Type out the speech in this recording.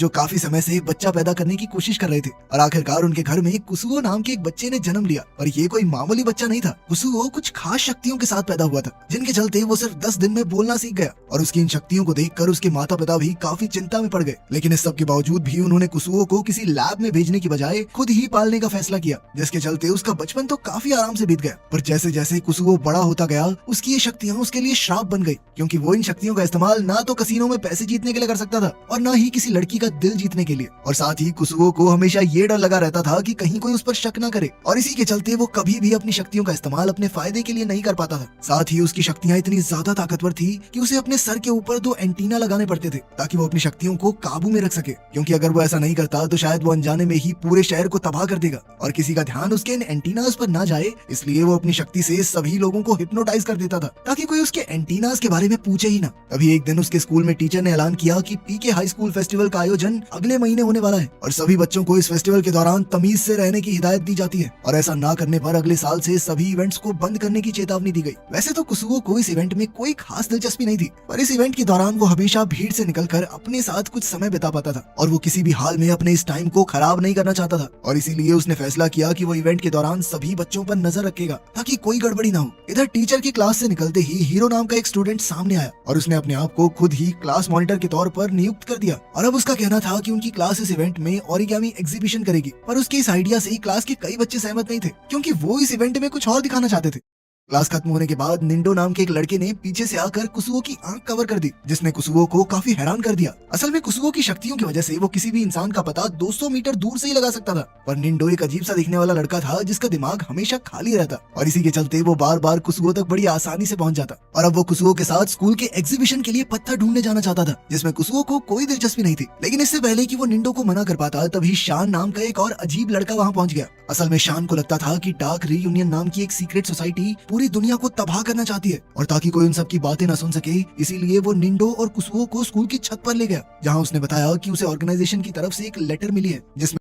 जो काफी समय से एक बच्चा पैदा करने की कोशिश कर रहे थे और आखिरकार उनके घर में कुसुओ नाम के एक बच्चे ने जन्म लिया। और ये कोई मामूली बच्चा नहीं था। कुसुओ कुछ खास शक्तियों के साथ पैदा हुआ था, जिनके चलते वो सिर्फ 10 दिन में बोलना सीख गया। और उसकी इन शक्तियों को देखकर उसके माता पिता भी काफी चिंता में पड़ गए। लेकिन इस सब के बावजूद भी उन्होंने कुसुओ को किसी लैब में भेजने की बजाय खुद ही पालने का फैसला किया, जिसके चलते उसका बचपन तो काफी आराम से बीत गया। पर जैसे जैसे कुसुओ बड़ा होता गया, उसकी ये शक्तियाँ उसके लिए श्राप बन गई, क्योंकि वो इन शक्तियों का इस्तेमाल ना तो कसीनो में पैसे जीतने के लिए कर सकता था और न ही किसी लड़की का दिल जीतने के लिए। और साथ ही कुसुओ को हमेशा ये डर लगा रहता था कि कहीं कोई उस पर शक न करे, और इसी के चलते वो कभी भी अपनी शक्तियों का इस्तेमाल अपने फायदे के लिए नहीं कर पाता था। साथ ही उसकी शक्तियाँ इतनी ज्यादा ताकतवर थी कि उसे अपने सर के ऊपर 2 एंटीना लगाने पड़ते थे ताकि वो अपनी शक्तियों को काबू में रख सके, क्योंकि अगर वो ऐसा नहीं करता तो शायद वो अनजाने में ही पूरे शहर को तबाह कर देगा और किसी का ध्यान उसके इन एंटीनास पर ना जाए। इसलिए वो अपनी शक्ति से सभी लोगों को हिप्नोटाइज कर देता था ताकि कोई उसके एंटीनास के बारे में पूछे ही ना। अभी एक दिन उसके स्कूल में टीचर ने ऐलान किया कि पीके हाई स्कूल फेस्टिवल का आयोजन अगले महीने होने वाला है और सभी बच्चों को इस फेस्टिवल के दौरान तमीज से रहने की हिदायत दी जाती है, और ऐसा ना करने पर अगले साल से सभी इवेंट्स को बंद करने की चेतावनी दी गई। वैसे तो कुसुओ को इस इवेंट में कोई खास दिलचस्पी नहीं थी, पर इस इवेंट के दौरान वो हमेशा भीड़ से निकलकर अपने साथ कुछ समय बिता पाता था और वो किसी भी हाल में अपने इस टाइम को खराब नहीं करना चाहता था। और इसीलिए उसने फैसला किया कि वो इवेंट के दौरान सभी बच्चों पर नजर रखेगा ताकि कोई गड़बड़ी ना हो। इधर टीचर की क्लास से निकलते ही हीरो नाम का एक स्टूडेंट सामने आया और उसने अपने आप को खुद ही क्लास मॉनिटर के तौर पर नियुक्त कर दिया। और अब उसका कहना था कि उनकी क्लास इस इवेंट में ओरिगामी एग्जीबिशन करेगी, पर उसके इस आइडिया से क्लास के कई बच्चे सहमत नहीं थे, क्योंकि वो इस इवेंट में कुछ और दिखाना चाहते थे। क्लास खत्म होने के बाद निंडो नाम के एक लड़के ने पीछे से आकर कुसुओ की आंख कवर कर दी, जिसने कुसुओ को काफी हैरान कर दिया। असल में कुसुओ की शक्तियों की वजह से वो किसी भी इंसान का पता 200 मीटर दूर से ही लगा सकता था, पर निंडो एक अजीब सा दिखने वाला लड़का था जिसका दिमाग हमेशा खाली रहता, और इसी के चलते वो बार बार कुसुओ तक बड़ी आसानी से पहुंच जाता। और अब वो कुसुओ के साथ स्कूल के एग्जीबिशन के लिए पत्थर ढूंढने जाना चाहता था, जिसमें कुसुओ को कोई दिलचस्पी नहीं थी। लेकिन इससे पहले कि वो निंडो को मना कर पाता, तभी शान नाम का एक और अजीब लड़का वहाँ पहुँच गया। असल में शान को लगता था कि डार्क रीयूनियन नाम की एक सीक्रेट सोसाइटी पूरी दुनिया को तबाह करना चाहती है, और ताकि कोई उन सब की बातें न सुन सके, इसीलिए वो निंडो और कुसुओ को स्कूल की छत पर ले गया, जहाँ उसने बताया कि उसे ऑर्गेनाइजेशन की तरफ से एक लेटर मिली है जिसमें